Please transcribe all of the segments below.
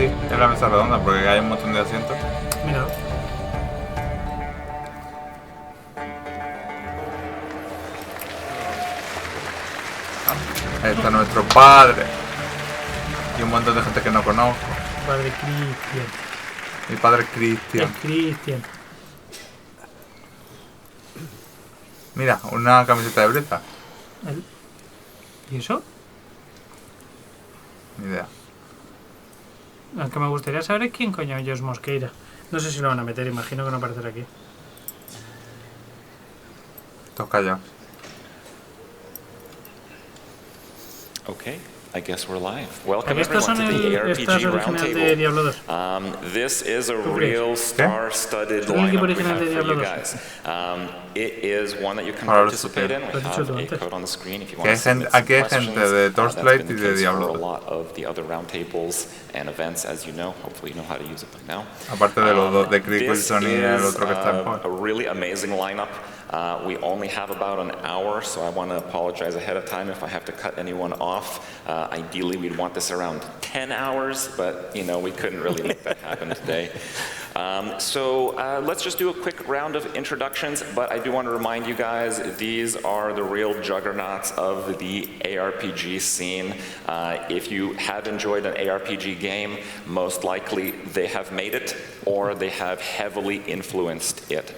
Sí, es la mesa redonda porque hay un montón de asientos. Mira. Ahí está nuestro padre. Y un montón de gente que no conozco. Padre Cristian. Mi padre Cristian. El Cristian. Mira, una camiseta de Breza. ¿Y eso? Ni idea. Lo que me gustaría saber es quién coño es Mosqueira. No sé si lo van a meter, imagino que no aparecerá aquí. Todos callados. Okay, I guess we're live. Welcome ¿Estos everyone son to the estas ARPG originales de Roundtable. Diablo 2? This is a ¿Tú crees? real star-studded ¿Tú el equipo lineup we original have de for Diablo you 2? guys. It is one that you can Ahora lo participate in. We Lo has dicho have tú a antes. code on the screen if you Que want hay to submit gente- some aquí hay questions. gente de That's Torchlight been y the de case for Diablo. a lot of the other roundtables and events, as you know. Hopefully you know how to use it by now. Aparte de los dos, de Crico y This Sony y el is otro que está en a really amazing lineup. We only have about an hour, so I want to apologize ahead of time if I have to cut anyone off. Ideally, we'd want this around 10 hours, but you know we couldn't really make that happen today. Let's just do a quick round of introductions, but I do want to remind you guys, these are the real juggernauts of the ARPG scene. If you have enjoyed an ARPG game, most likely they have made it, or they have heavily influenced it.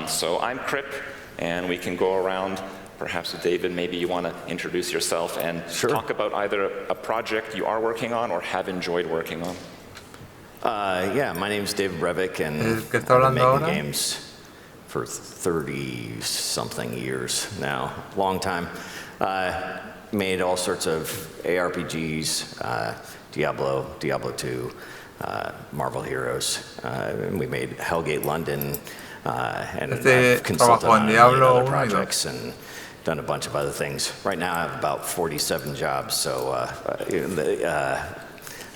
So I'm Crip, and we can go around. Perhaps with David, maybe you want to introduce yourself and talk about either a project you are working on or have enjoyed working on. Yeah, my name's David Brevik, and ¿El que está I've been hablando making ahora? games for 30-something years now, long time. Made all sorts of ARPGs, Diablo, Diablo 2, Marvel Heroes, and we made Hellgate London, and I've consulted trabajó en on a million Diablo other 1 y 2. projects and done a bunch of other things. Right now I have about 47 jobs, so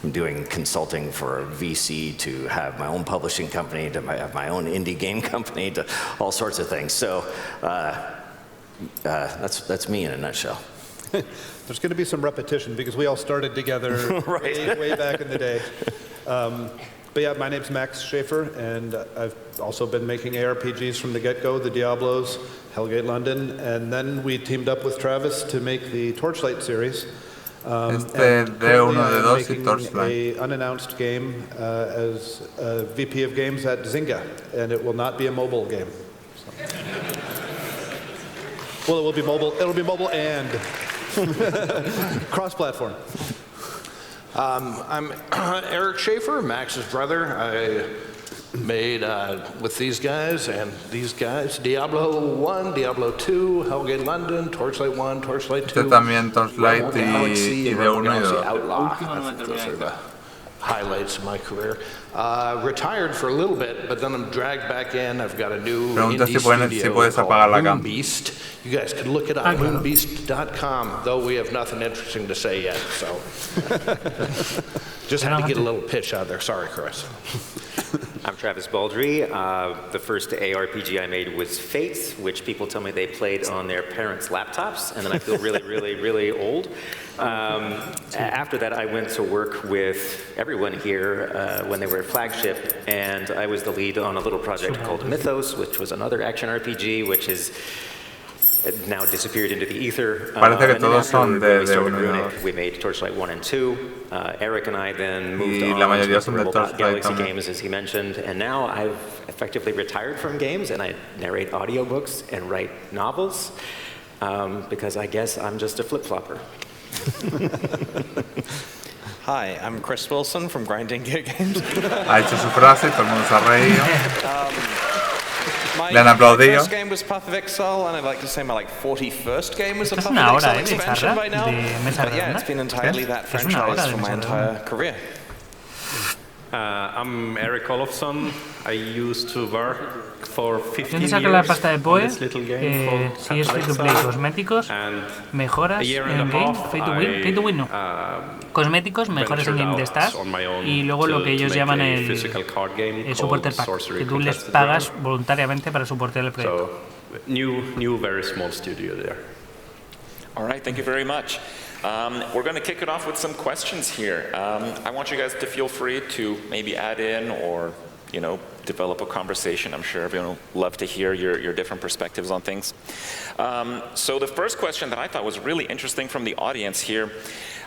I'm doing consulting for a VC, to have my own publishing company, to have my own indie game company, to all sorts of things. So that's me in a nutshell. There's going to be some repetition because we all started together way back in the day. But yeah, my name's Max Schaefer, and I've also been making ARPGs from the get-go, the Diablos, Hellgate London, and then we teamed up with Travis to make the Torchlight series. D1, D2 y Torchlight. An unannounced game as VP of Games at Zynga, and it will not be a mobile game. So. Well, it will be mobile. It'll be mobile and cross-platform. I'm Eric Schaefer, Max's brother. I made with these guys and these guys Diablo 1, Diablo 2, Hellgate London, Torchlight 1, Torchlight 2. También Torchlight y Galaxy, D1 y Galaxy 2. Outlaw. I think those are the highlights of my career. Retired for a little bit, but then I'm dragged back in. I've got a new Pregunta indie si puedes apagar la called cam. Moonbeast. You guys can look it up, moonbeast.com, though we have nothing interesting to say yet, so. Just had to get a little pitch out there. Sorry, Chris. I'm Travis Baldry. The first ARPG I made was Fate, which people tell me they played on their parents' laptops, and then I feel really old. After that, I went to work with everyone here when they were at Flagship, and I was the lead on a little project called Mythos, which was another action RPG, which has now disappeared into the ether. Parece que And then todos after son when we de started 1 y Runic, 2. we made Torchlight 1 and 2. Eric and I then moved Y on la to mayoría make son de Robot Torchlight Galaxy también. games, as he mentioned, and now I've effectively retired from games, and I narrate audiobooks and write novels, because I guess I'm just a flip-flopper. Hi, I'm Chris Wilson from Grinding Gear Games. Ha hecho su frase y todo el mundo se ha reído. My Le han aplaudido. first game was Path of Exile, and I'd like to say my 41st game was a Es Path una of hora, Exile de expansion charla by now. de Mesa But yeah, Redonda. it's been entirely that Es una hora franchise de for my Mesa entire Redonda. career. I'm Eric Olofsson. I used to work for 15 ¿Dónde saca la years pasta de on Poe? this little game called Si es Path free of to play, Exile. cosméticos, And mejoras a year and en a game, half, pay to win no. Cosméticos, mejores en game de stars y luego lo que ellos llaman el supporter pack, que tú les pagas voluntariamente para soportar el proyecto. So, new, very small studio there. All right, thank you very much. We're going to kick it off with some questions here. I want you guys to feel free to maybe add in or, develop a conversation. I'm sure everyone will love to hear your different perspectives on things. So the first question that I thought was really interesting from the audience here,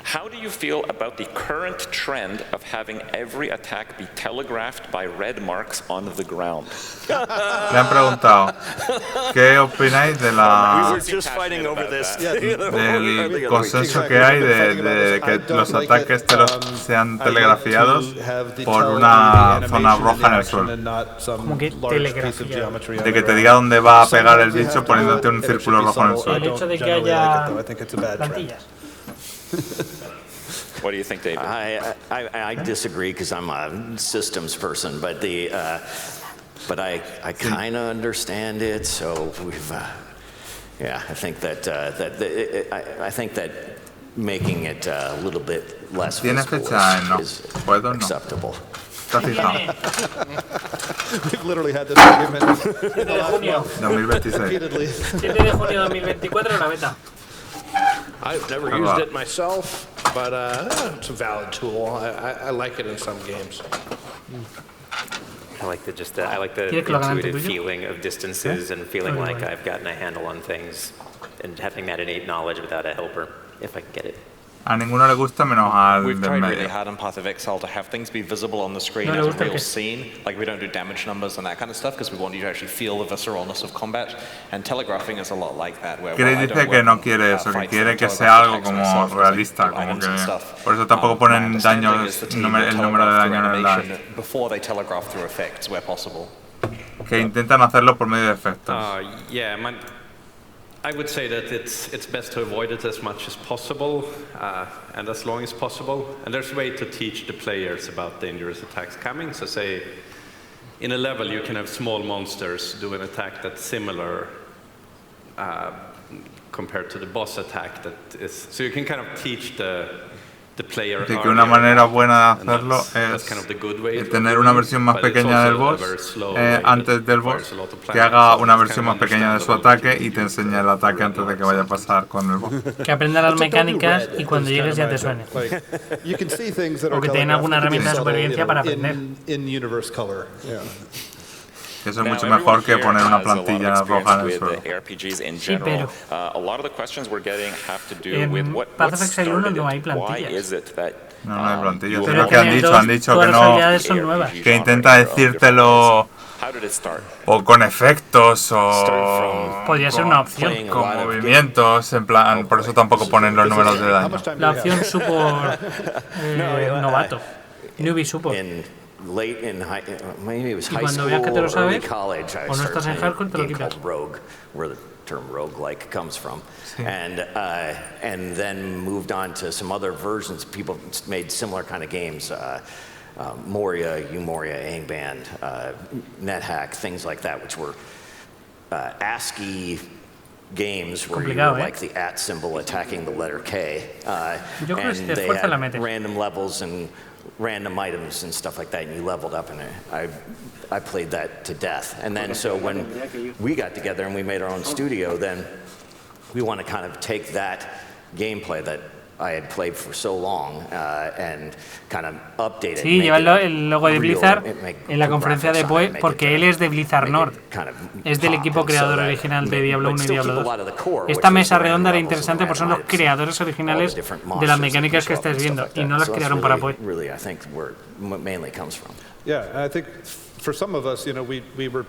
how do you feel about the current trend of having every attack be telegraphed by red marks on the ground? Le han preguntado, ¿qué opináis de la, del consenso que hay de que los ataques sean telegrafiados por una zona roja en el suelo? Como que telegrafía. De que te diga dónde va a pegar el bicho poniéndote un círculo rojo en el El suelo. hecho de que haya plantillas. What do you think, David? I disagree because I'm a systems person, but I kind of understand it. So we've, I think that making it a little bit less visible is acceptable. We've literally had this argument 2026. repeatedly. 7 de junio de 2024 la beta. I've never used it myself, but it's a valid tool. I like it in some games. I like the intuitive feeling of distances and feeling like I've gotten a handle on things and having that innate knowledge without a helper, if I can get it. A ninguno le gusta menos al We've del tried medio. really hard on Path of Exile to have things be visible on the screen as a real scene. Like we don't do damage numbers and that kind of stuff because we want you to actually feel the visceralness of combat. And telegraphing is a lot like that. Where Chris dice que no quiere eso, que quiere que sea algo como realista, como que por eso tampoco ponen daños, el número de daño en el daño. Before they telegraph through effects where possible. Que intentan hacerlo por medio de efectos. I would say that it's best to avoid it as much as possible and as long as possible. And there's a way to teach the players about dangerous attacks coming. So say in a level you can have small monsters do an attack that's similar compared to the boss attack that is. So you can kind of teach the player. Así que una manera buena de hacerlo es tener una versión más pequeña del boss antes del boss, que haga una versión más pequeña de su ataque y te enseñe el ataque antes de que vaya a pasar con el boss. Que aprenda las mecánicas y cuando llegues ya te suene. O que tengan alguna herramienta de supervivencia para aprender. Eso es mucho mejor que poner una plantilla roja en el suelo. Sí, pero en Path of Exile 1 no hay plantillas. No hay plantillas. Pero Es lo que han dicho que no, son nuevas. que intenta decírtelo o con efectos o podría ser una opción. con movimientos, en plan, por eso tampoco ponen los números de daño. La opción support novato, newbie support. Late in maybe it was high cuando school veas que te lo or sabes, early college, I o no estás en hardcore, te lo game quitas. called Rogue, where the term roguelike comes from, and then moved on to some other versions. People made similar kind of games, Moria, Umoria, Angband, NetHack, things like that, which were ASCII games where you were like the @ symbol attacking the letter K, and they had random levels and random items and stuff like that, and you leveled up, and I played that to death. And then so when we got together and we made our own studio, then we want to kind of take that gameplay that I had played for so long and kind of update it. Sí, lleva el logo de Blizzard en la conferencia de Poe porque él es de Blizzard North. Es del equipo creador original de Diablo 1 y Diablo 2. Esta mesa redonda era interesante porque son los creadores originales de las mecánicas que estáis viendo y no las crearon para Poe. Yeah, I think for some of us, we were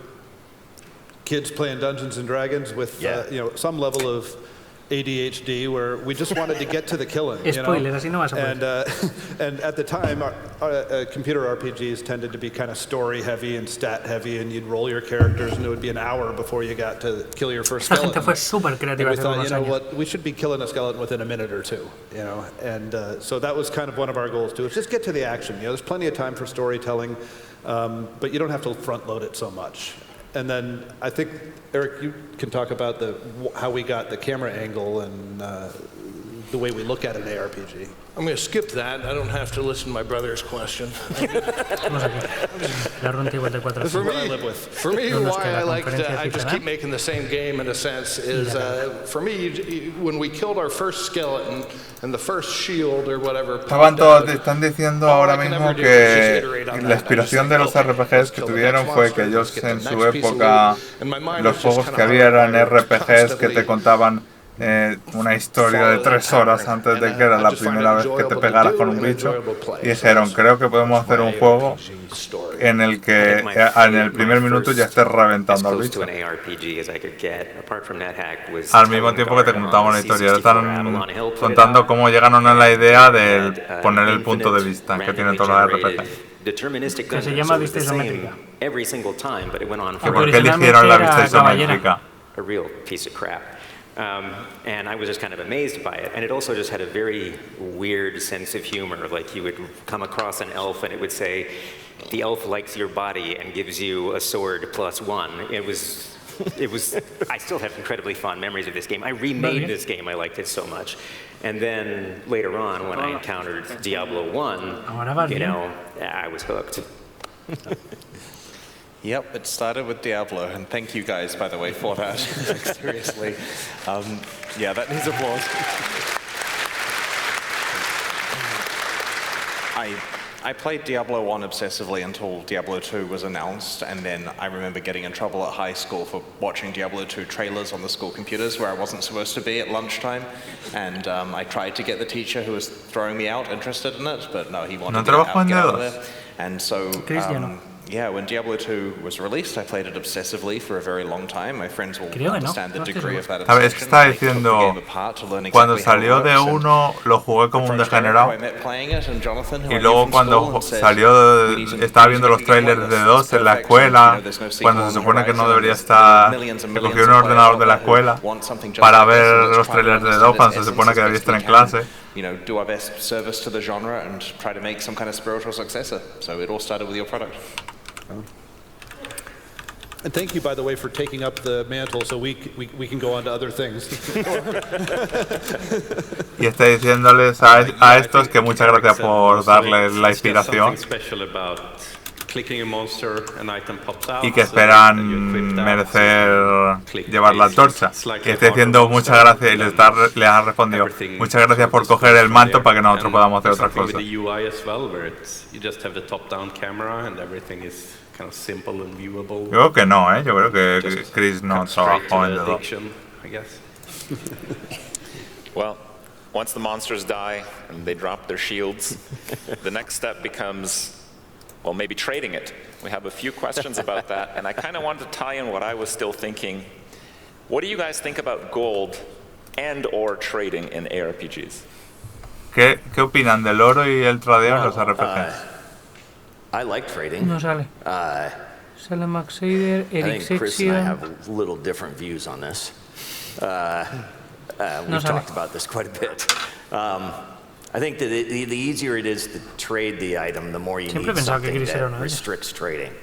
kids playing Dungeons and Dragons with some level of ADHD where we just wanted to get to the killing. Spoiler, así no vas a poder. And at the time, our computer RPGs tended to be kind of story heavy and stat heavy, and you'd roll your characters, and it would be an hour before you got to kill your first skeleton. Esta gente fue súper creativa. We thought, what, we should be killing a skeleton within a minute or two, and so that was kind of one of our goals too. Is just get to the action. There's plenty of time for storytelling, but you don't have to front load it so much. And then I think, Eric, you can talk about how we got the camera angle and the way we look at an ARPG. I'm going to skip that. I don't have to listen to my brother's question. For me, why I like to, I just keep making the same game in a sense is, for me, when we killed our first skeleton and the first shield or whatever. Están diciendo ahora mismo que la inspiración de los RPGs que tuvieron fue que ellos en su época, los juegos que había eran RPGs que te contaban una historia de 3 horas antes de que era la primera vez que te pegaras con un bicho, y dijeron, creo que podemos hacer un juego en el que en el primer minuto ya estés reventando al bicho. Al mismo tiempo que te contaban una historia, están contando cómo llegaron a la idea de poner el punto de vista que tienen todos los RPGs. Que se llama vista isométrica. ¿Por qué eligieron la vista isométrica? And I was just kind of amazed by it. And it also just had a very weird sense of humor. Like you would come across an elf and it would say, the elf likes your body and gives you a sword +1. It was, I still have incredibly fond memories of this game. I remade this game, I liked it so much. And then later on, when I encountered Diablo 1, you know, I was hooked. Yep, it started with Diablo, and thank you guys, by the way, for that. Seriously. Yeah, that needs applause. I played Diablo 1 obsessively until Diablo 2 was announced, and then I remember getting in trouble at high school for watching Diablo 2 trailers on the school computers where I wasn't supposed to be at lunchtime, and I tried to get the teacher who was throwing me out interested in it, but no, he wanted to get out of there. And so, yeah, when Diablo 2 was released, I played it obsessively for a very long time. My friends will understand the degree of that obsession. A ver, es que está diciendo, cuando salió de 1 lo jugué como un degenerado, y luego cuando salió, estaba viendo los trailers de 2 en la escuela, cuando se supone que no debería estar, que cogí un ordenador de la escuela para ver los trailers de 2 cuando se supone que debería estar en clase. You know, do our best service to the genre and try to make some kind of spiritual successor. So it all started with your product. And thank you, by the way, for taking up the mantle so we can go on to other things. Y está diciéndoles a estos que muchas gracias por darles la inspiración y que esperan merecer llevar la antorcha. Y está diciendo muchas gracias y les ha respondido muchas gracias por coger el manto para que nosotros podamos hacer otras cosas. Yo creo que no, yo creo que Chris no trabajó en The Well, once the monsters die and they drop their shields, the next step becomes, well, maybe trading it. We have a few questions about that, and I kind of wanted to tie in what I was still thinking. What do you guys think about gold and or trading in ARPGs? ¿Qué opinan del oro y el tradeo en los RPGs? I like trading. No sale. Sale Max Eider, Eric I think Chris and I have a little different views on this. We've talked about this quite a bit. I think that the easier it is to trade the item, the more you need something that restricts trading.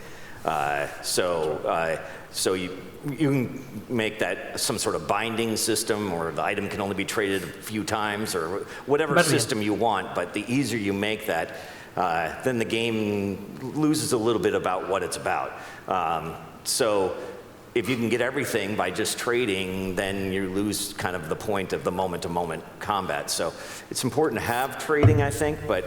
So you can make that some sort of binding system, or the item can only be traded a few times, or whatever system you want. But the easier you make that, then the game loses a little bit about what it's about. So if you can get everything by just trading, then you lose kind of the point of the moment-to-moment combat. So it's important to have trading, I think, but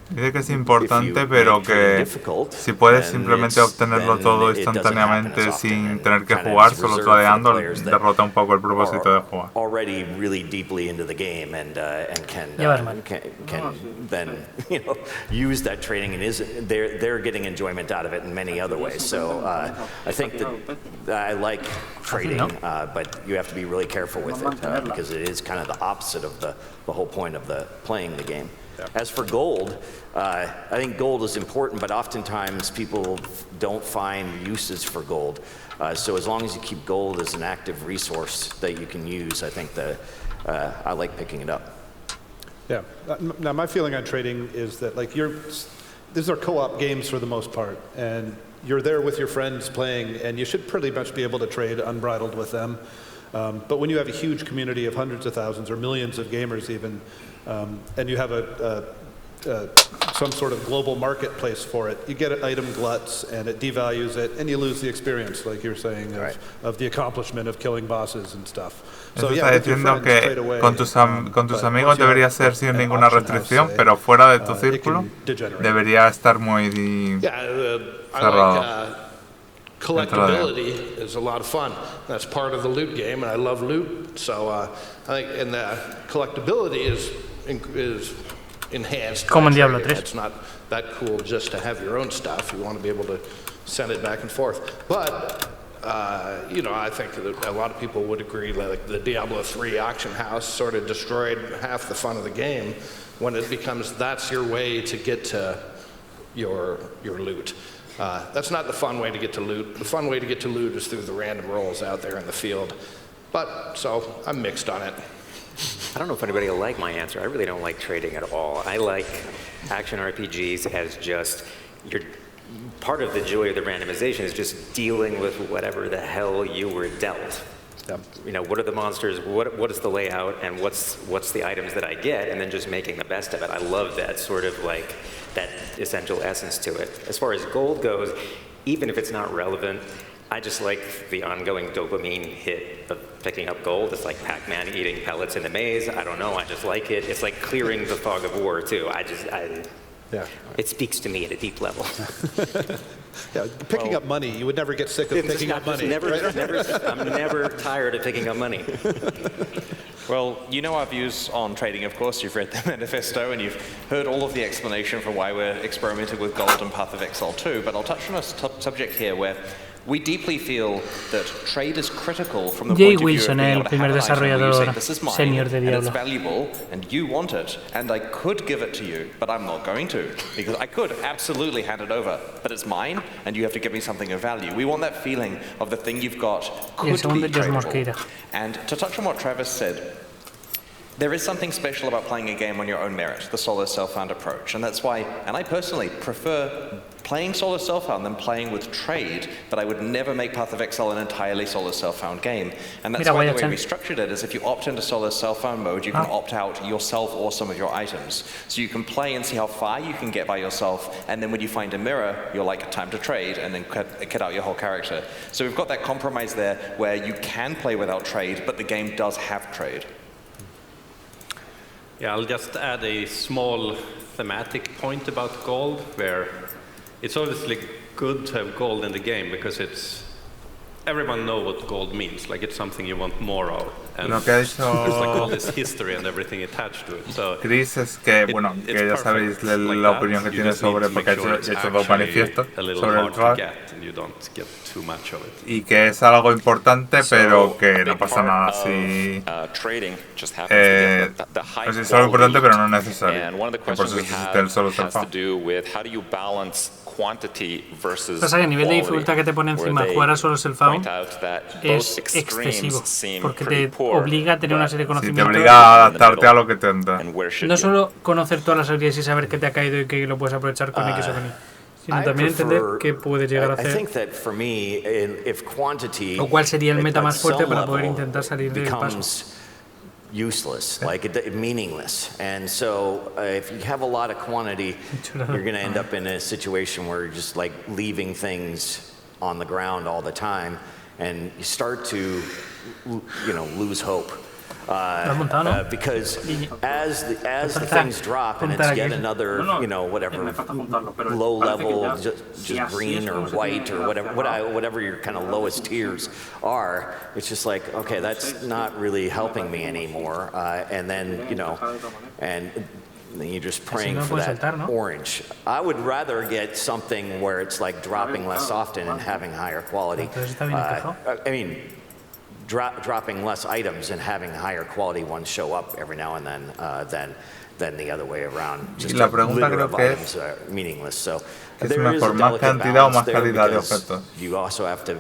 dice que es importante, pero que si puedes simplemente obtenerlo todo instantáneamente sin tener que jugar, solo tradeando, derrota un poco el propósito de jugar. Already really deeply into the game and can then use that trading, and they're getting enjoyment out of it in many other ways. So I think that I like trading, but you have to be really careful with it because it is kind of the opposite of the whole point of playing the game. As for gold, I think gold is important, but oftentimes people don't find uses for gold. So as long as you keep gold as an active resource that you can use, I think that I like picking it up. Yeah. Now my feeling on trading is that these are co-op games for the most part, and you're there with your friends playing, and you should pretty much be able to trade unbridled with them. But when you have a huge community of hundreds of thousands or millions of gamers even, and you have some sort of global marketplace for it, you get item gluts and it devalues it and you lose the experience, like you're saying, of the accomplishment of killing bosses and stuff. Eso está diciendo que con tus amigos debería ser sin ninguna restricción, pero fuera de tu círculo debería estar muy cerrado. Collectability is a lot of fun. That's part of the loot game, and I love loot. So I think, and the collectability is enhanced. Como en Diablo 3. It's not that cool just to have your own stuff. You want to be able to send it back and forth. But you know, I think that a lot of people would agree like the Diablo 3 auction house sort of destroyed half the fun of the game when it becomes that's your way to get to your loot. That's not the fun way to get to loot. The fun way to get to loot is through the random rolls out there in the field. But, so, I'm mixed on it. I don't know if anybody will like my answer. I really don't like trading at all. I like action RPGs as just, part of the joy of the randomization is just dealing with whatever the hell you were dealt. You know, what are the monsters, what is the layout, and what's the items that I get, and then just making the best of it. I love that sort of like, that essential essence to it. As far as gold goes, even if it's not relevant, I just like the ongoing dopamine hit of picking up gold. It's like Pac-Man eating pellets in the maze. I don't know, I just like it. It's like clearing the fog of war too. It speaks to me at a deep level. Yeah, picking up money, you would never get sick of picking up money. I'm never tired of picking up money. Well, you know our views on trading, of course. You've read the manifesto and you've heard all of the explanation for why we're experimenting with gold and Path of Exile 2, but I'll touch on a subject here where we deeply feel that trade is critical from the point of view of being able to have an item where you say, this is mine, and it's valuable, and you want it, and I could give it to you, but I'm not going to, because I could absolutely hand it over, but it's mine, and you have to give me something of value. We want that feeling of the thing you've got could be tradable. And to touch on what Travis said, there is something special about playing a game on your own merit, the solo self-found approach, and that's why, and I personally prefer playing solo self-found than playing with trade, but I would never make Path of Exile an entirely solo self-found game. And that's why the way we structured it is if you opt into solo self-found mode, you can opt out yourself or some of your items. So you can play and see how far you can get by yourself, and then when you find a mirror, you're like, time to trade, and then cut out your whole character. So we've got that compromise there where you can play without trade, but the game does have trade. Yeah, I'll just add a small thematic point about gold, where it's obviously good to have gold in the game because everyone knows what gold means, like it's something you want more of. And there's like all this history and everything attached to it. So Chris es que, bueno, que ya sabéis la opinión que tiene sobre, porque he hecho dos manifiestos sobre el trade, y que es algo importante, pero que no pasa nada si es algo importante, pero no necesario. Por eso existe el solo self-found. Pasa que el nivel de dificultad que te pone encima jugar a solo self-found es excesivo, porque te obliga a tener una serie de conocimientos. Te obliga a adaptarte a lo que te da. No solo conocer todas las habilidades y saber qué te ha caído y que lo puedes aprovechar con X o con Y, sino también entender qué puedes llegar a hacer o cuál sería el meta más fuerte para poder intentar salir del paso. Useless, like meaningless. And so if you have a lot of quantity, you're going to end up in a situation where you're just like leaving things on the ground all the time, and you start to, lose hope. Because as the things drop and it's yet another, whatever, low level, just green or white or whatever your kind of lowest tiers are, it's just like, okay, that's not really helping me anymore. And then, and then you're just praying for that orange. I would rather get something where it's like dropping less often and having higher quality. Dropping less items and having higher quality ones show up every now and then than the other way around. Just la pregunta creo que meaningless. So es mejor más cantidad o más calidad de objetos. You also have to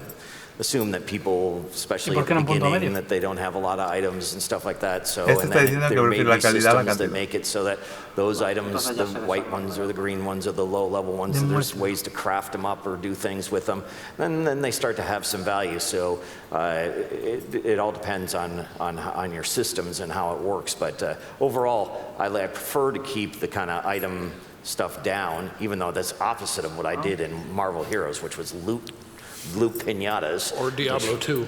assume that people, especially at the beginning, that they don't have a lot of items and stuff like that. So, and then there may be systems that make it so that those items, the white ones or the green ones or the low-level ones, there's ways to craft them up or do things with them. And then they start to have some value. So it all depends on your systems and how it works. But overall, I prefer to keep the kind of item stuff down, even though that's opposite of what I did in Marvel Heroes, which was loot pinatas. Or Diablo 2.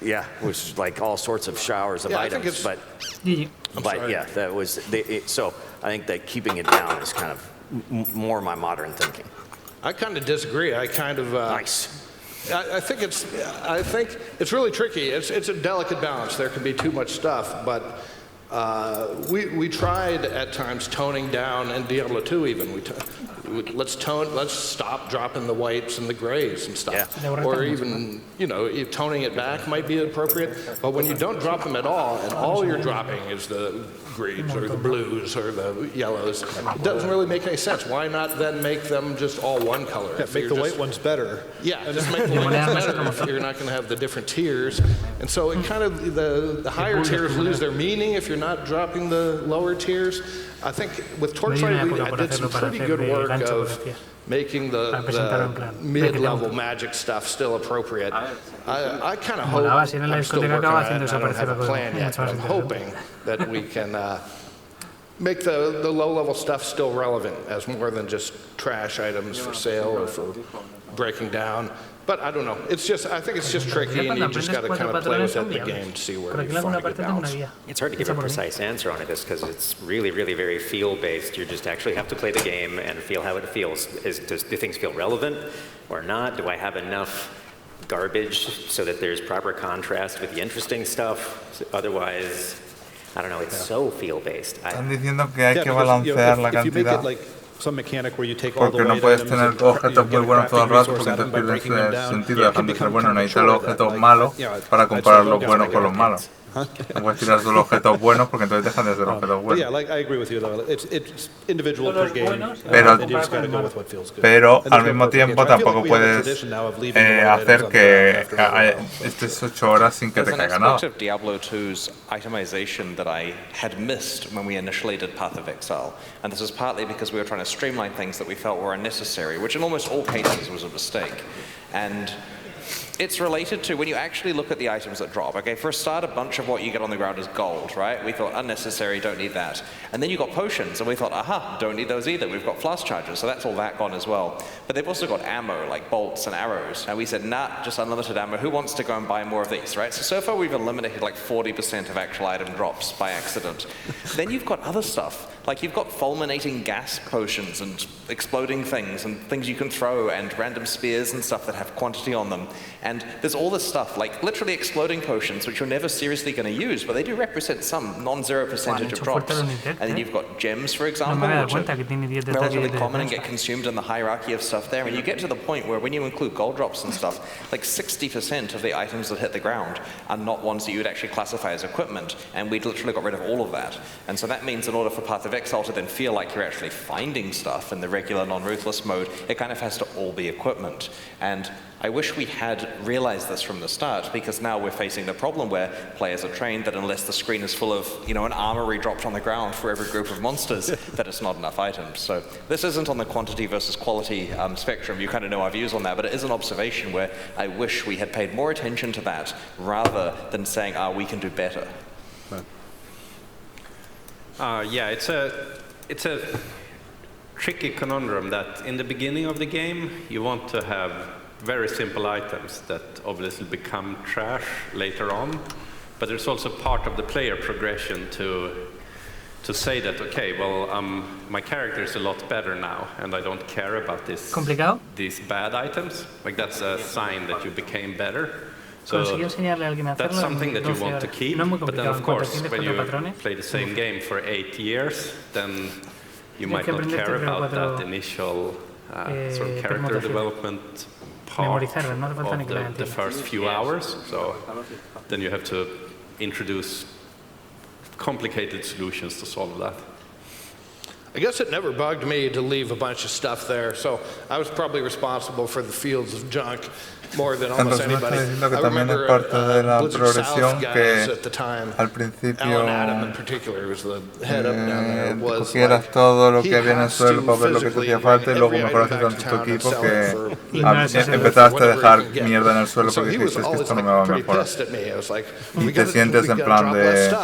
Yeah, which is like all sorts of showers of items. But yeah, that was so I think that keeping it down is kind of more my modern thinking. I kind of disagree. I kind of nice. I think it's really tricky. It's a delicate balance. There can be too much stuff, but we tried at times toning down in Diablo 2 even. Let's stop dropping the whites and the grays and stuff. Yeah. Or even, toning it back might be appropriate. But when you don't drop them at all, and all you're dropping is the greens or the blues or the yellows, it doesn't really make any sense. Why not then make them just all one color? Yeah, make the white ones better. Yeah, just make the white ones better if you're not going to have the different tiers. And so it kind of, the higher tiers lose their meaning if you're not dropping the lower tiers. I think with Torchlight, I did some pretty good work of making the mid-level magic stuff still appropriate. I kind of hope, I'm still working on it, I don't have a plan yet, but I'm hoping that we can make the low-level stuff still relevant as more than just trash items for sale or for breaking down. But I don't know. I think it's just tricky, and you just got to kind of play with it in the game to see where you find a good balance. It's hard to give a precise answer on it because it's really, really very feel-based. You just actually have to play the game and feel how it feels. Do things feel relevant or not? Do I have enough garbage so that there's proper contrast with the interesting stuff? Otherwise, I don't know. It's so feel-based. Están diciendo que hay que balancear la cantidad. Porque no puedes tener objetos muy buenos todo el rato porque entonces pierdes el sentido dejando de ser bueno. Necesitas los objetos malos para comparar los buenos con los malos. No puedes tirar solo objetos buenos porque entonces dejan de ser objetos buenos. Pero al mismo tiempo tampoco puedes hacer que estés 8 horas sin que te caiga nada. There's an aspect of Diablo 2's itemization that I had missed when we initially did Path of Exile. And this is partly because we were trying to streamline things that we felt were unnecessary, which in almost all cases was a mistake. And it's related to when you actually look at the items that drop. Okay, for a start, a bunch of what you get on the ground is gold, right? We thought unnecessary, don't need that. And then you got potions, and we thought, aha, don't need those either. We've got flask charges, so that's all that gone as well. But they've also got ammo, like bolts and arrows. And we said, nah, just unlimited ammo. Who wants to go and buy more of these, right? So far we've eliminated like 40% of actual item drops by accident. Then you've got other stuff. Like you've got fulminating gas potions and exploding things and things you can throw and random spears and stuff that have quantity on them. And there's all this stuff, like literally exploding potions, which you're never seriously going to use, but they do represent some non-zero percentage of drops. And then you've got gems, for example, which are relatively common and get consumed in the hierarchy of stuff there. And you get to the point where when you include gold drops and stuff, like 60% of the items that hit the ground are not ones that you would actually classify as equipment. And we'd literally got rid of all of that. And so that means in order for Path of Exile to then feel like you're actually finding stuff in the regular non-ruthless mode, it kind of has to all be equipment. And I wish we had realized this from the start, because now we're facing the problem where players are trained that unless the screen is full of, an armory dropped on the ground for every group of monsters, that it's not enough items. So this isn't on the quantity versus quality spectrum. You kind of know our views on that, but it is an observation where I wish we had paid more attention to that rather than saying, we can do better. Yeah, it's a tricky conundrum that in the beginning of the game, you want to have very simple items that obviously become trash later on, but there's also part of the player progression to say that, okay, well, my character is a lot better now, and I don't care about these bad items. Like that's a sign that you became better. So that's something that you want to keep, but then of course, when you play the same game for 8 years, then you might not care about that initial sort of character development part of the first few hours. So then you have to introduce complicated solutions to solve that. I guess it never bugged me to leave a bunch of stuff there, so I was probably responsible for the fields of junk. more than Entonces almost me está anybody. diciendo que I también es remember parte de la Blizzard progresión South guys que at the time. al principio Alan Adam in particular was the head up down there. Was cogieras like, todo lo que he había en el has suelo to para ver lo que te physically hacía falta y bring luego every mejoraste item tanto back tu to town and equipo sell que it for empezaste a dejar whatever he can mierda en el get. suelo So porque he was dijiste es que always esto no like me va a pretty mejorar. pissed at me. I was like, Y te sientes en plan de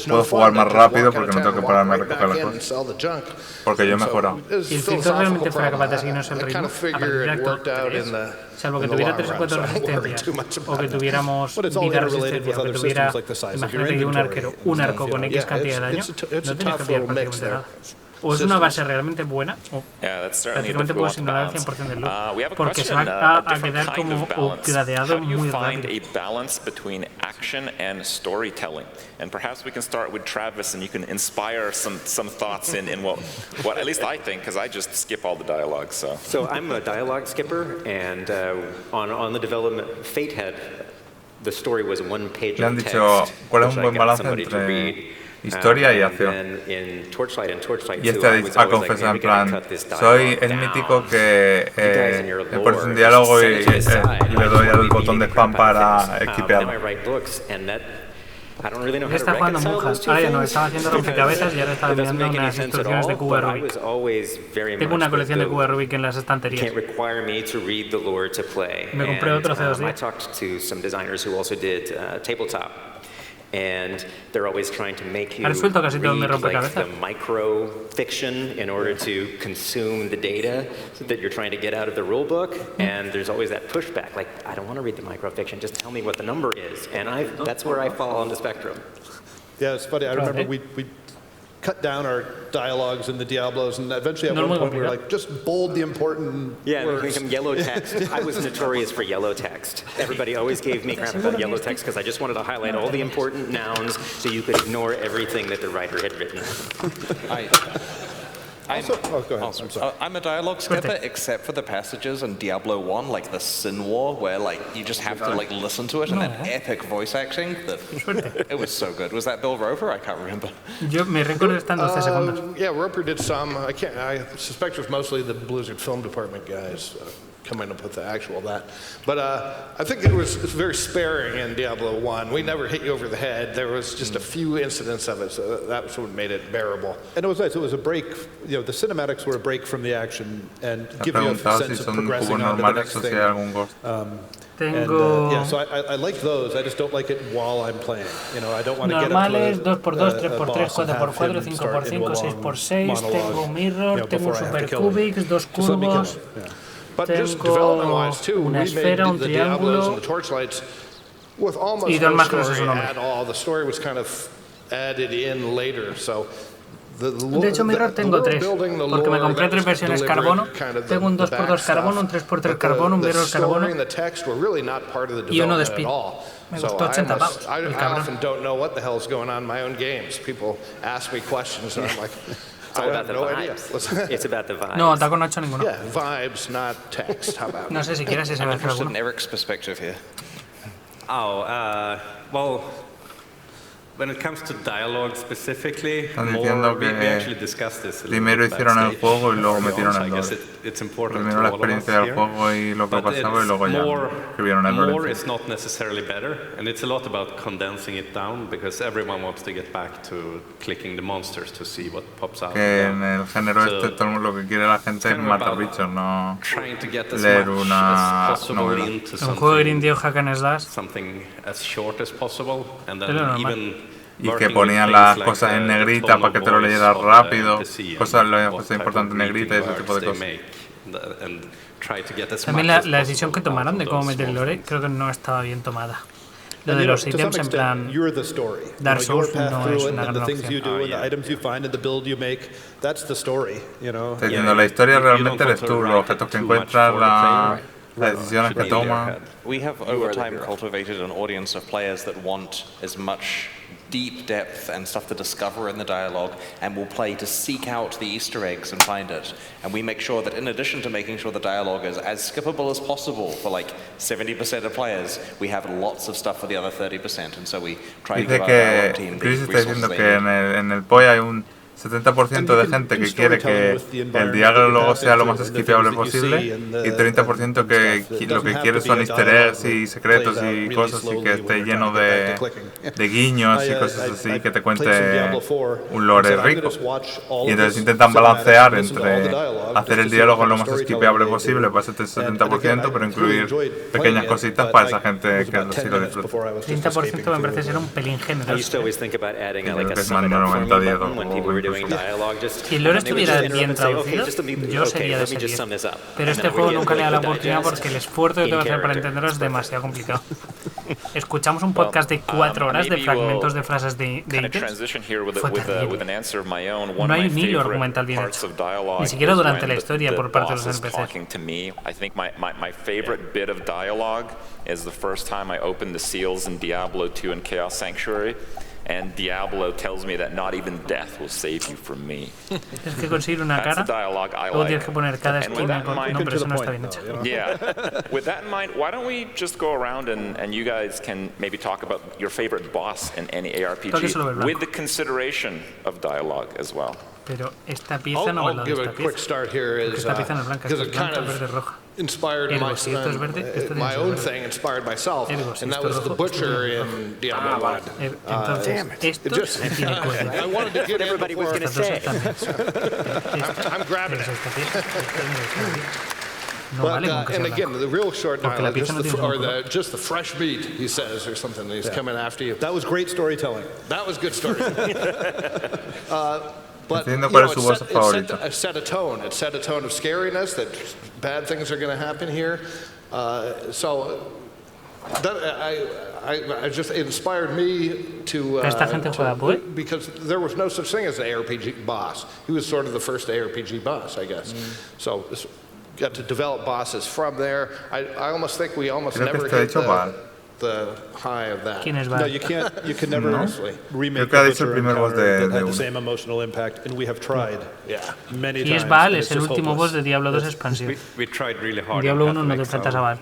puedo jugar más rápido porque no tengo que pararme a recoger las cosas. Porque yo he mejorado. Si el filtro realmente fuera capaz de seguirnos el ritmo, a partir del acto 3, salvo que tuviera 3 o 4 resistencias, o que tuviéramos vida resistencia, o que tuviera, imagínate que un arquero, un arco con X cantidad de daño, no tienes que pillar prácticamente nada. O es una base realmente buena, o prácticamente puedes ignorar el 100% del loop, porque se va a quedar como gradeado muy rápido. And perhaps we can start with Travis, and you can inspire some thoughts in what at least I think, because I just skip all the dialogue. So I'm a dialogue skipper, and on the development, Fate had the story was one page Le han of dicho text, cuál es which un I buen got balance somebody to read. entre historia y acción. In Torchlight and Torchlight Y 2, este I was ha always like, confesado maybe en I plan, cut this soy dialogue el down. mítico que You guys in your le pones un lore diálogo just y set it to the side. le doy al We'd be botón de beating spam crap out of para things. Then I equipearlo. write books, and that I don't really know how Ya to está jugando reconcile monjas. those two Ahora ya no, things, estaba haciendo rompecabezas y ahora está it doesn't mirando make any unas sense at instrucciones de all, cubo de but I Rubik. was always very Tengo una much colección de the- cubo de Rubik en las estanterías. can't require me to read the lore to play. Me compré otro hace 2 I días. talked to some designers who also did tabletop, and they're always trying to make you Ha resuelto casi todo mi read like rompecabezas. the micro fiction in order to consume the data that you're trying to get out of the rule book, and there's always that pushback, like, I don't want to read the micro fiction, just tell me what the number is, and that's where I fall on the spectrum. Yeah, it's funny. I remember we cut down our dialogues in the Diablos, and eventually at No one muy point we were complicado. like, just bold the important Yeah, words. some yellow text. I was notorious for yellow text. Everybody always gave me crap about yellow text because I just wanted to highlight all the important nouns so you could ignore everything that the writer had written. Go ahead. I'm sorry. I'm a dialogue skipper, except for the passages in Diablo 1, like the Sin War, where like you just have to like listen to it, and then epic voice acting. It was so good. Was that Bill Rover? I can't remember. Yo me recuerdo están 12 segundos. Yeah, Roper did some. I suspect it was mostly the Blizzard film department guys coming up with the actual that. But I think it was very sparing in Diablo 1. We never hit you over the head. There was just a few incidents of it, so that was what made it bearable. And it was nice. It was a break. You know, the cinematics were a break from the action and give you a Preguntado si sense of son progressing cubos on to the normales next o si thing. hay algún ghost. Tengo Yeah, so I like those. I just don't like it while I'm playing. You know, I don't want to get normales, up to 2x2, a 3x3, boss and have 4x4, him start into 5x5, a long 6x6, monologue, tengo mirror, you know, tengo un before I have super to kill him. cubics, 2 Just let me kill cubos, him. Yeah. But just tengo development-wise, too, we una made esfera, un the Diablos and triángulo. the Torchlights with almost Y dos no máscaras es story un hombre. at all. The story was kind of added in later, so De hecho, mirror tengo 3, porque me compré 3 versiones carbono. Tengo un 2x2 carbono, un 3x3 carbono, un mirror carbono y uno de speed. Me costó 80 pavos, I el cabrón. often don't know what the hell's going on in my own games. People ask me questions, and I'm like, I have no idea. It's about the vibes. No, taco no he hecho ninguno. Yeah, vibes, not text. How about No sé si quieres ese I'm hacer interested alguno. in Eric's perspective here. Well, when it comes to dialogue specifically, Están more, diciendo we que actually discussed this a little primero bit hicieron el backstage. juego y luego metieron So I el guess lore. it's important Primero to la all of us experiencia del here. juego y lo que But pasaba y it's luego ya escribieron el lore. more en sí. is not necessarily better, and it's a lot about condensing it down because everyone wants to get back to clicking the monsters to see what pops out. Que en el género So, todo el mundo lo que quiere la gente es kind of matar about bichos, no trying to get as leer much una as possible novela. into Un juego something, indio hack and slash. something as short as possible, and then Pero normal. even Y que working ponían with las things cosas like en the negrita tone para que of te lo voice leyeras of rápido, NPC cosas, and las what cosas type of importantes en negrita y ese greeting tipo de words cosas. they make, and try to get as También much as la decisión que possible tomaron de out of cómo those meter el small lore things. creo que no estaba bien tomada. Lo And, de you know, los to some ítems en extent, plan you're the story. Dark You know, your Souls path no through es it una and the gran things you opción. do and the items you find and the build you make, that's the story, you know. Estoy diciendo, la historia realmente eres tú, los objetos que encuentras, las decisiones que tomas. We have over time cultivated an audience of players that want as much deep depth and stuff to discover in the dialogue and will play to seek out the Easter eggs and find it. And we make sure that in addition to making sure the dialogue is as skippable as possible for like 70% of players, we have lots of stuff for the other 30%. And so we try to give Dice our que dialogue team the Chris está resources diciendo they que need. en el POI hay un 70% de gente que quiere que el diálogo sea lo más skipeable posible y 30% que lo que quiere son easter eggs y secretos y cosas y que esté lleno de guiños y cosas así, que te cuente un lore rico. Y entonces intentan balancear entre hacer el diálogo lo más skipeable posible para ese 70%, pero incluir pequeñas cositas para esa gente que sí lo disfruta. 30% me parece ser un pelín generoso. Si el lore estuviera bien traducido, yo sería de ese 10. Pero este juego nunca le da la oportunidad porque el esfuerzo que tengo que hacer para entenderlo es demasiado complicado. Escuchamos un podcast de 4 horas de fragmentos de frases de ítems. Fue terrible. No hay un hilo argumental bien hecho, ni siquiera durante la historia por parte de los NPCs. Is the first time I opened the seals in Diablo 2 and Chaos Sanctuary, and Diablo tells me that not even death will save you from me. Es que conseguir una cara, luego tienes que poner cada esquina con... No, pero eso no está bien hecho. Yeah. With that in mind, why don't we just go around and you guys can maybe talk about your favorite boss in any ARPG with the consideration of dialogue as well. Pero esta pieza no vale esta pieza. Esta pieza no es blanca, es blanca, verde, roja. Inspired my own thing, inspired myself, and that was the butcher in Diablo 1. Entonces, esto sí tiene cuerda. I wanted to get everybody was going to say. I'm grabbing it. No vale con que sea and again, the real short dialogue, just the fresh meat, he says, or something. He's coming after you. That was great storytelling. That was good storytelling. But it set a tone. It set a tone of scariness that bad things are going to happen here. So that, just inspired me to because there was no such thing as an ARPG boss. He was sort of the first ARPG boss, I guess. So got to develop bosses from there. I almost think we almost never hit the high of that. No, you can never remake the Butcher and have the same emotional impact, and we have tried many times. Y es Baal, es el último boss de Diablo 2 expansión. Diablo 1 no te enfrentas a Baal.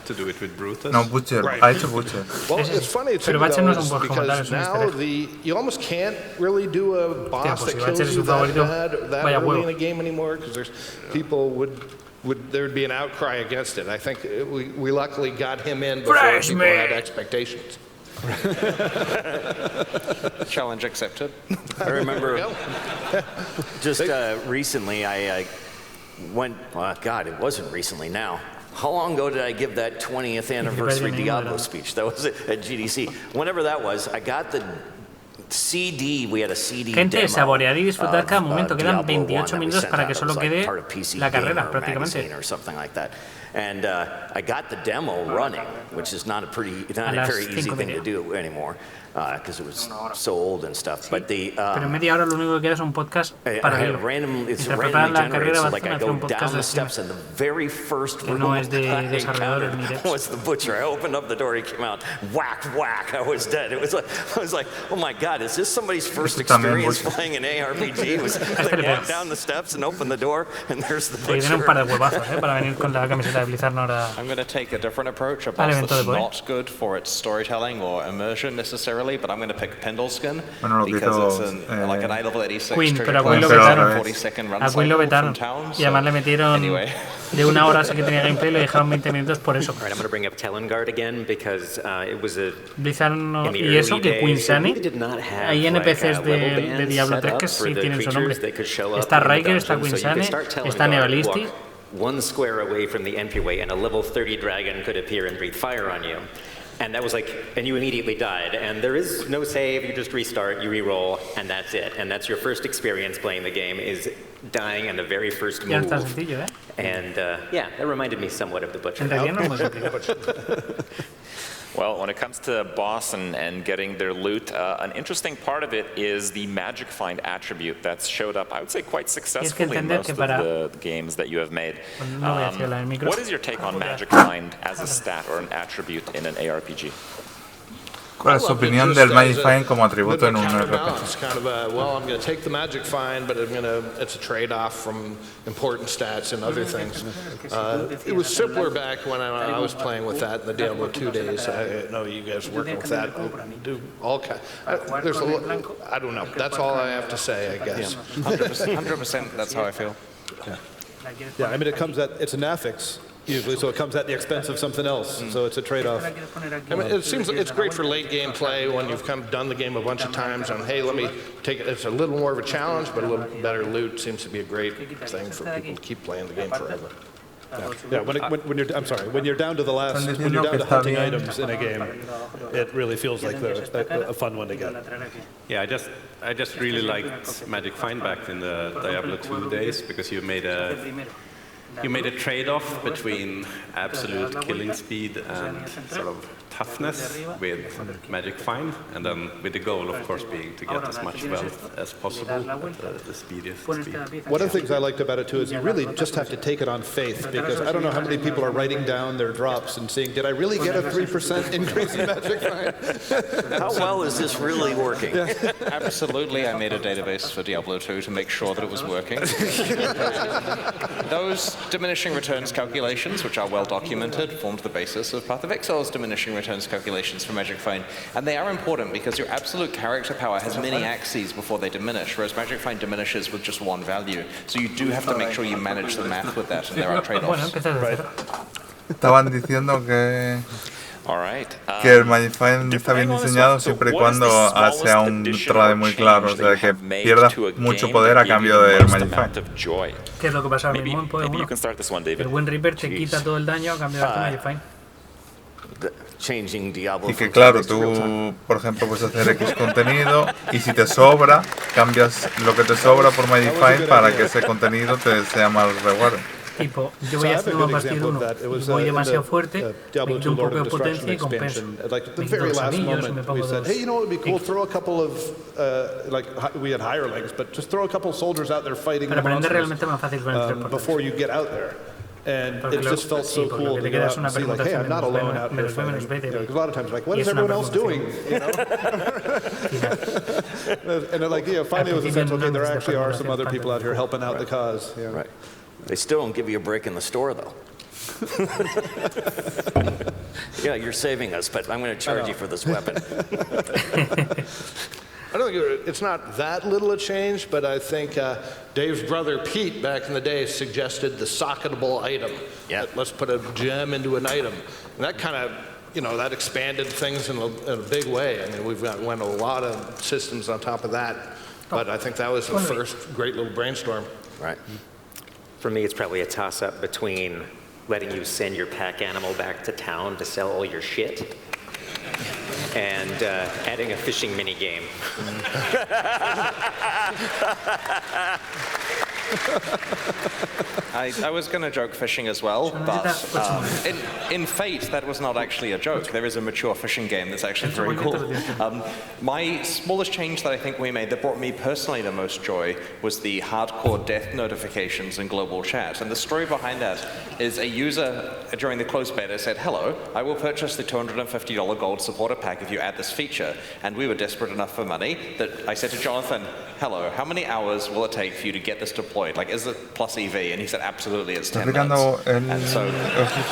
To do it with Brutus. No, Butcher. Ha hecho Butcher. Well, it's funny too, though, because now you almost can't really do a boss that kills you that early in a game anymore, because there's people there would be an outcry against it. I think we luckily got him in before people had expectations. Challenge accepted. I remember just recently I went, God, it wasn't recently now. How long ago did I give that 20th anniversary Diablo speech? That was at GDC. Whenever that was, I got the CD, we had a CD Gente, saborear y disfrutar cada momento. Quedan 28 minutos para que solo quede la carrera, prácticamente. And I got the demo running, which is not a very easy thing to do anymore, because it was so old and stuff. But pero en media hora lo único que queda es un podcast paralelo. Mientras preparan la carrera vas a hacer un podcast de streamers. Que no es de desarrolladores ni devs. Was the butcher. I opened up the door, he came out, whack, whack, I was dead. It was like, I was like, oh my God, is this somebody's first experience playing an ARPG? They walk down the steps and open the door, and there's the butcher. Un par de huevazos, para venir con la camiseta de Blizzard ahora. I'm going to take a different approach. A boss that's not good for its storytelling or immersion necessarily, but I'm going to pick Pendleskin because it's like an level 86 Queen, pero a Queen lo vetaron. A Queen lo vetaron. Y además le metieron de una hora así que tenía gameplay, le dejaron 20 minutos por eso. I'm going to bring up Telengard again because it was a Blizzard no, y eso que Queen Sunny, hay NPCs de Diablo 3 que sí tienen su nombre. Está Riker, está Queen Sunny, está Nevalisti. One square away from the entryway, and a level 30 dragon could appear and breathe fire on you. And that was like, and you immediately died. And there is no save, you just restart, you re-roll, and that's it. And that's your first experience playing the game, is dying in the very first move. Ya está sencillo, And yeah, that reminded me somewhat of the Butcher. Well, when it comes to boss and getting their loot, an interesting part of it is the Magic Find attribute that's showed up, I would say, quite successfully in most of the games that you have made. What is your take on Magic Find as a stat or an attribute in an ARPG? ¿Cuál es su opinión del Magic Find como atributo en un RPG? Well, I'm going to take the Magic Find, but it's a trade-off from important stats and other things. It was simpler back when I was playing with that in the Diablo 2 days. I know you guys working with that. Do all kind. I don't know. That's all I have to say, I guess. 100%. That's how I feel. Yeah, I mean, it's an affix. Usually, so it comes at the expense of something else. So it's a trade-off. I mean, it seems it's great for late game play when you've kind of done the game a bunch of times. And hey, let me take it. It's a little more of a challenge, but a little better loot seems to be a great thing for people to keep playing the game forever. Yeah, when you're down to the last, when you're down to hunting items in a game, it really feels like a fun one to get. Yeah, I just really liked Magic Find back in the Diablo 2 days because you made a trade-off between absolute killing speed and sort of toughness with Magic Find, and then with the goal, of course, being to get as much wealth as possible at the speediest speed. One of the things I liked about it, too, is you really just have to take it on faith, because I don't know how many people are writing down their drops and seeing, did I really get a 3% increase in Magic Find? How well is this really working? Absolutely, I made a database for Diablo 2 to make sure that it was working. Those diminishing returns calculations, which are well documented, formed the basis of Path of Exile's diminishing returns calculations for Magic Find. And they are important because your absolute character power has many axes before they diminish, whereas Magic Find diminishes with just one value. So you do have to make sure you manage the math with that, and there are trade-offs. Estaban diciendo que el Magic Find está bien diseñado siempre y cuando sea un trade muy claro, o sea, que pierdas mucho poder a cambio del Magic Find. ¿Qué es lo que pasa ahora mismo en Puedo 1? El buen Reaper te quita todo el daño a cambio de tu Magic Find. Y que claro, tú, por ejemplo, puedes hacer X contenido y si te sobra, cambias lo que te sobra por Magic Find para que ese contenido te sea más reward. Tipo, yo voy a hacer una partida 1, voy demasiado fuerte, me quito un poco de potencia y compenso. Me quito los anillos y me pongo dos. Hey, you know what would be cool? Throw a couple of, we had hirelings, but just throw a couple soldiers out there fighting the monsters before you get out there. And it just felt so cool to go out and see, like, hey, I'm not alone out here fighting. Because a lot of times, like, what is everyone else doing? You know? And then, like, finally it was a sense, okay, there actually are some other people out here helping out the cause. Yeah. Right. They still don't give you a break in the store, though. Yeah, you're saving us, but I'm going to charge you for this weapon. I don't think it's not that little a change, but I think Dave's brother Pete back in the day suggested the socketable item. Yeah. Let's put a gem into an item. And that kind of, that expanded things in a big way. I mean, went a lot of systems on top of that. But I think that was the first great little brainstorm. Right. For me, it's probably a toss-up between letting you send your pack animal back to town to sell all your shit and adding a fishing mini game. I was going to joke fishing as well, but in Fate, that was not actually a joke. There is a mature fishing game that's actually very cool. My smallest change that I think we made that brought me personally the most joy was the hardcore death notifications in global chat. And the story behind that is a user during the closed beta said, hello, I will purchase the $250 gold supporter pack if you add this feature. And we were desperate enough for money that I said to Jonathan, hello, how many hours will it take for you to get this deployed? Like, is it plus EV? And he said, absolutely, it's 10 minutes. And so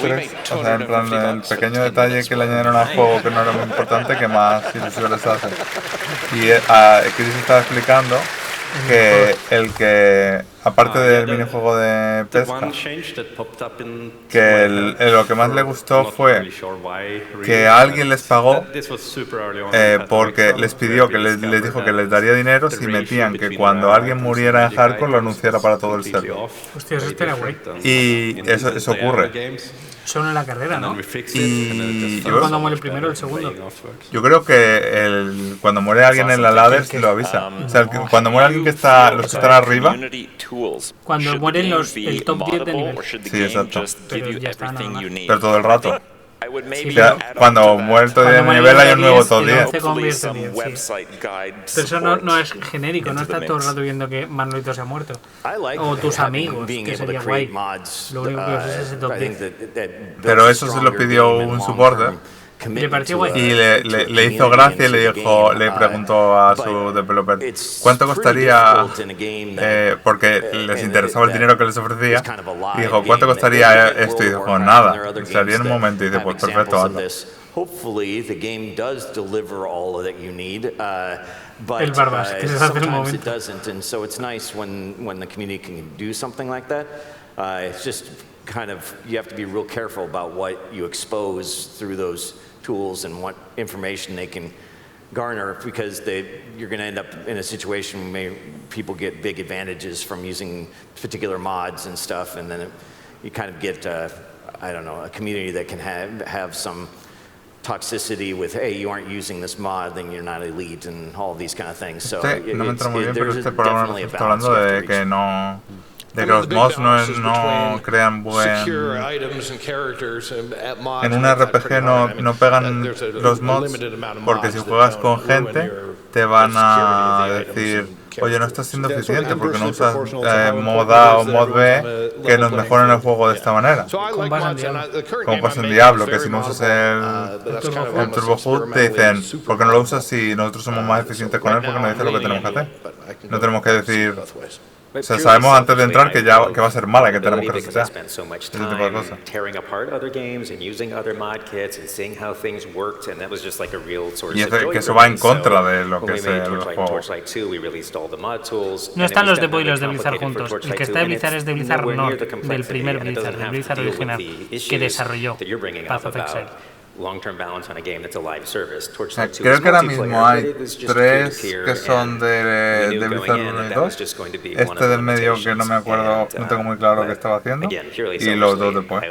we made $250. El pequeño detalle que le añadieron al juego que no era muy importante, que más ilusiones hace. Y Chris estaba explicando que el que, aparte del minijuego de pesca, que lo que más le gustó fue que alguien les pagó porque les pidió, que les dijo que les daría dinero si metían que cuando alguien muriera en hardcore lo anunciara para todo el server. Hostia, eso estaría guay. Y eso ocurre. Solo en la carrera, ¿no? Y cuando muere el primero o el segundo. Yo creo que cuando muere alguien en la ladder sí lo avisa. O sea, cuando muere alguien los que están arriba. Cuando mueren el top 10 de nivel. Sí, exacto. Pero ya está normal. Pero todo el rato. O sea, cuando muere todo de nivel hay un nuevo top 10. Se convierte en 10, sí. Pero eso no es genérico, no estás todo el rato viendo que Manolito se ha muerto. O tus amigos, que sería guay. Lo único que es ese top 10. Pero eso se lo pidió un supporter Le pareció guay. Y le hizo gracia y le preguntó a su developer cuánto costaría, porque les interesaba el dinero que les ofrecía, y dijo, ¿cuánto costaría esto? Y dijo, nada, se haría en un momento, y dice, pues perfecto, hazlo. Hopefully the game does deliver all that you need, but sometimes it doesn't, and so it's nice when the community can do something like that. It's just kind of, you have to be real careful about what you expose through those tools and what information they can garner, because you're going to end up in a situation where people get big advantages from using particular mods and stuff, and then you kind of get, I don't know, a community that can have some toxicity with, hey, you aren't using this mod, then you're not elite, and all these kind of things. So no me entra muy bien, pero there's programa definitely a está balance. hablando de que no... de que los mods no crean en un RPG no pegan los mods, porque si juegas con gente te van a decir, oye, no estás siendo eficiente porque no usas mod A o mod B que nos mejoran el juego de esta manera. Como pasa en Diablo, que si no usas el Turbo HUD te dicen, ¿por qué no lo usas si nosotros somos más eficientes con él? Porque nos dice lo que tenemos que hacer. No tenemos que decir... O sea, sabemos antes de entrar que va a ser mala, que tenemos que resetear. Ese tipo de cosas. Y que eso va en contra de lo que es el juego. No están los de Boy y los de Blizzard juntos. El que está de Blizzard es de Blizzard North, del primer Blizzard, del Blizzard original, que desarrolló Path of Exile. Creo que ahora mismo hay 3 que son de Blizzard 1 y 2. Este del medio que no me acuerdo, no tengo muy claro lo que estaba haciendo. Y los 2 después.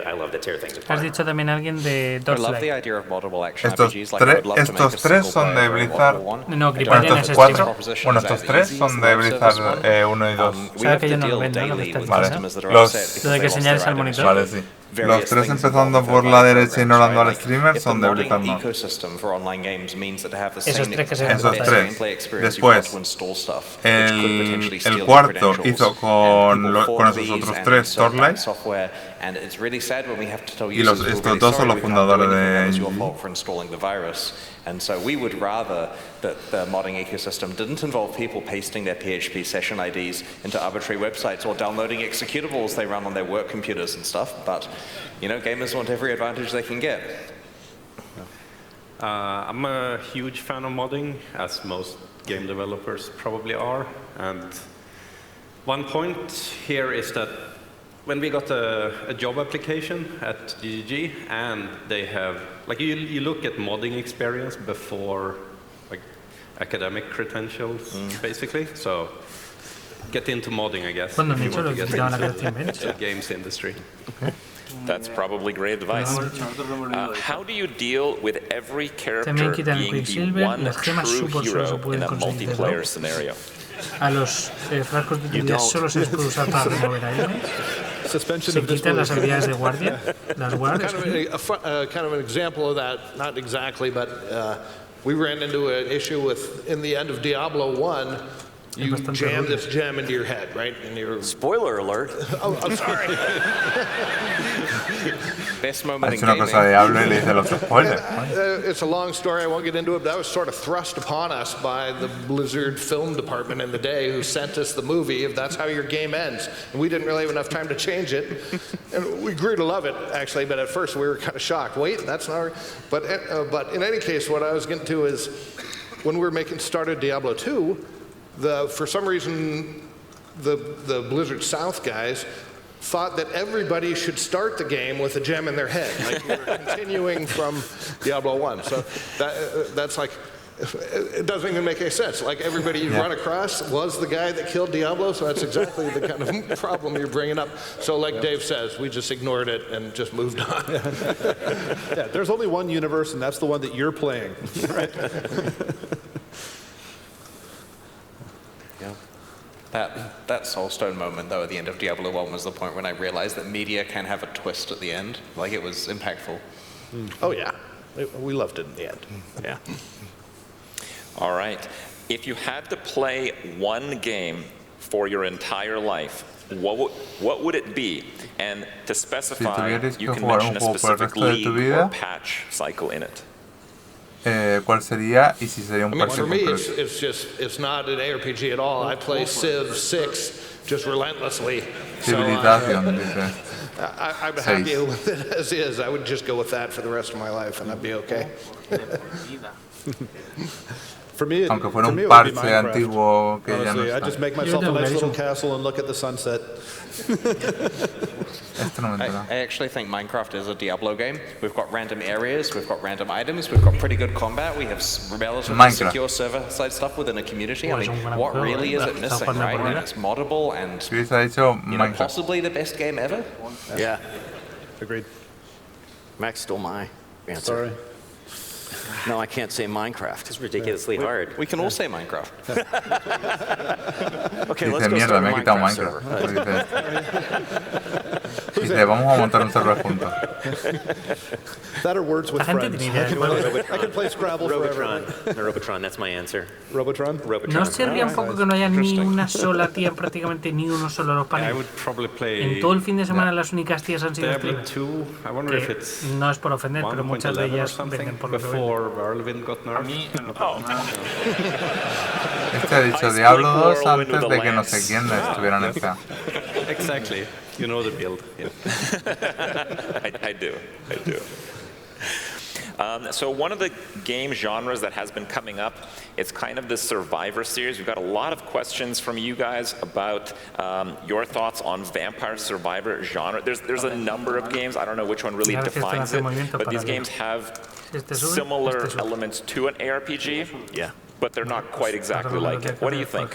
Has dicho también alguien de Torchlight. Estos 3 son de Blizzard. No, Gripalian es Bueno, estos 3 son de Blizzard 1 y 2. Sabes que yo no lo ven, ¿no? Lo que estás vale. Lo de que señales al monitor. Vale, sí. Los 3 empezando por la derecha y ignorando al streamer son de Blizzard North. Esos 3 que se Esos 3. Después, el cuarto hizo con esos otros 3 Torchlight. Y estos 2 son los fundadores de And so we would rather that the modding ecosystem didn't involve people pasting their PHP session IDs into arbitrary websites or downloading executables they run on their work computers and stuff, but you know, gamers want every advantage they can get. I'm a huge fan of modding, as most game developers probably are, and one point here is that when we got a job application at GGG, and they have, like, you look at modding experience before, like, academic credentials, basically. So, get into modding, I guess, if you want to get into the games industry. That's probably great advice. How do you deal with every character being the one true hero in a multiplayer scenario? A los frascos de utilidad solo se les puede usar para remover items. Se quitan las habilidades de guardia, las guardias. Kind of an example of that, not exactly, but we ran into an issue with, in the end of Diablo 1, you jam this gem into your head, right? And you're... Spoiler alert. Oh, I'm sorry. Best moment in una cosa de Diablo y le dice los spoilers. It's a long story, I won't get into it, but that was sort of thrust upon us by the Blizzard film department in the day, who sent us the movie, if that's how your game ends. And we didn't really have enough time to change it. And we grew to love it, actually, but at first we were kind of shocked. Wait, that's not... But in any case, what I was getting to is, when we were started Diablo 2, for some reason, the Blizzard South guys thought that everybody should start the game with a gem in their head, like you were continuing from Diablo 1. So that's like, it doesn't even make any sense. Like, everybody you run across was the guy that killed Diablo, so that's exactly the kind of problem you're bringing up. So like Dave says, we just ignored it and just moved on. Yeah, there's only one universe, and that's the one that you're playing. Right? That Soulstone moment, though, at the end of Diablo 1 was the point when I realized that media can have a twist at the end. Like, it was impactful. Oh, yeah. We loved it in the end. Yeah. All right. If you had to play one game for your entire life, what would it be? And to specify, you can mention a specific league or patch cycle in it. cuál sería y si sería un I mean, parche for me, completo. it's not an ARPG at all. I play Civ 6 just relentlessly. Civilización, dice. I'm happy with it as is. I would just go with that for the rest of my life, and I'd be okay. Aunque fuera un parche antiguo que ya no I just make myself a nice little castle and look at the sunset. I actually think Minecraft is a Diablo game. We've got random areas, we've got random items, we've got pretty good combat, we have relatively secure server-side stuff within a community. I mean, what really is it missing, right? And it's moddable and possibly the best game ever. Yeah. Agreed. Max stole my answer. Sorry. No, I can't say Minecraft. It's ridiculously hard. We can all say Minecraft. Okay, let's go start a Minecraft server. Dice, vamos a montar un server juntos. That or Words with Friends. I can play Scrabble forever. Robotron, that's my answer. Robotron? ¿No os chirría un poco que no haya ni una sola tía, prácticamente ni uno solo de los paneles? En todo el fin de semana las únicas tías han sido streamers. Que no es por ofender, pero muchas de ellas venden por lo que venden. Este ha dicho Diablo 2 antes de que no sé quién estuviera en el CA. Exactly. You know the build. Yeah. I do. So one of the game genres that has been coming up, it's kind of the Survivor series. We've got a lot of questions from you guys about your thoughts on Vampire Survivor genre. There's a number of games. I don't know which one really defines it, but these games have similar elements to an ARPG. Yeah. But they're not quite exactly like it. What do you think?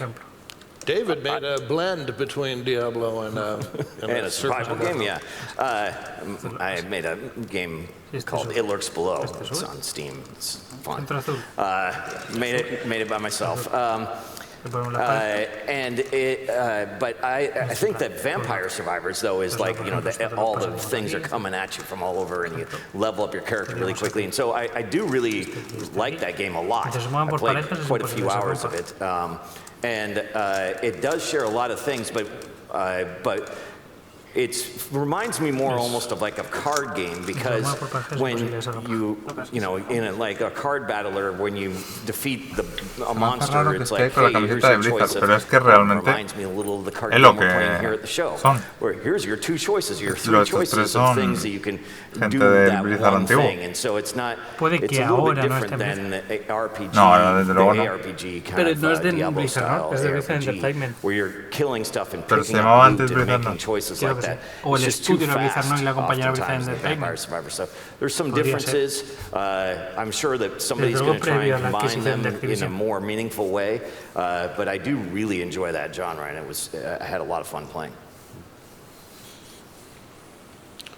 David made a blend between Diablo and a survival game, yeah. I made a game called It Lurks Below. It's on Steam. It's fun. Made it by myself. But I think that Vampire Survivors, though, is like, all the things are coming at you from all over, and you level up your character really quickly. And so I do really like that game a lot. I played quite a few hours of it. And it does share a lot of things, but it reminds me more almost of like a card game, because when in a card battler, when you defeat a monster, it's like, hey, here's your choice. It reminds me a little of the card game we're playing here at the show, where here's your two choices, your three choices of things that you can do that one thing. And so it's not, it's a little bit different than the RPG, the ARPG kind of Diablo style RPG, where you're killing stuff and picking up loot and making choices like that. O el estudio de Blizzard, ¿no? Y la compañía Blizzard Entertainment. There's some differences. I'm sure that somebody's going to try and combine them in a more meaningful way. But I do really enjoy that genre, and I had a lot of fun playing.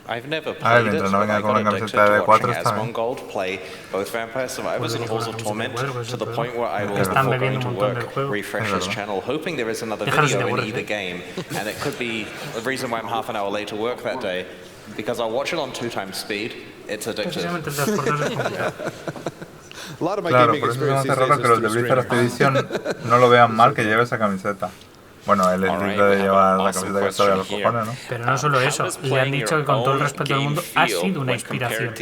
I've never played it, but I got addicted to watching Asmongold play both Vampire Survivors and Halls of Torment to the point where I will, before going to work, refresh his channel, hoping there is another video in either game. And it could be the reason why I'm half an hour late to work that day, because I'll watch it on 2x speed. It's addictive. Claro, por eso es raro que los de Blizzard Expedition no lo vean mal que lleve esa camiseta. Bueno, él es libre de llevar la camiseta que sabe a los cojones, ¿no? Pero no solo eso, le han dicho que con todo el respeto del mundo ha sido una inspiración.